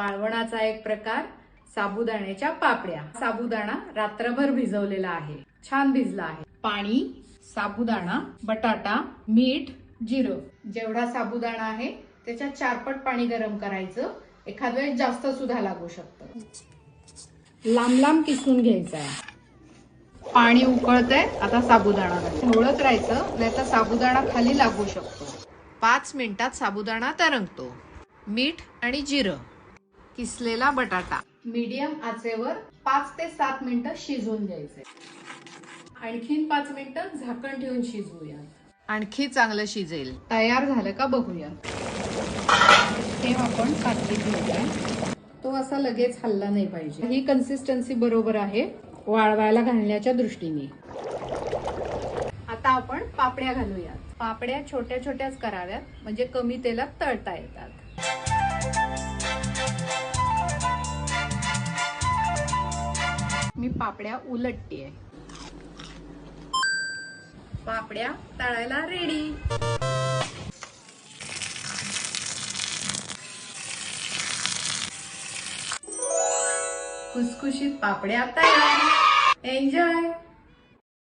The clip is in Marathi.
वाळवणाचा एक प्रकार साबुदाण्याच्या पापड्या। साबुदाणा रात्रभर भिजवलेला आहे, छान भिजला आहे। पाणी, साबुदाणा, बटाटा, मीठ, जिरं। जेवढा साबुदाणा आहे त्याच्या 4 पट पाणी गरम करायचं, एखाद वेळेस जास्त सुद्धा लागू शकतं। लांब लांब किसून घ्यायचं आहे। पाणी उकळतंय, आता साबुदाणा घालायचा। ढवळत राहायचं, नाहीतर साबुदाणा खाली लागू शकतो। 5 मिनिटात साबुदाणा तरंगतो। मीठ आणि जिरं, किसलेला बटाटा, मीडियम आचेवर 5 ते 7 मिनिटं शिजवून घ्यायचे। आणखीन 5 मिनिटं झाकण ठेवून शिजवूया, आणखी चांगलं शिजेल। तयार झालं का बघूया। हे आपण पातेल्यात घेऊया। तो असा लगेच हलला नाही पाहिजे। ही कन्सिस्टन्सी बरोबर आहे वाळवायला घालण्याच्या दृष्टीने। आता आपण पापड्या घालूया। पापड्या छोट्या छोट्याच कराव्यात, म्हणजे कमी तेलात तळता येतात। मी पापड्या उलटतेय। पापड्या तळायला रेडी। खुसखुशीत पापड्या तयार। एन्जॉय।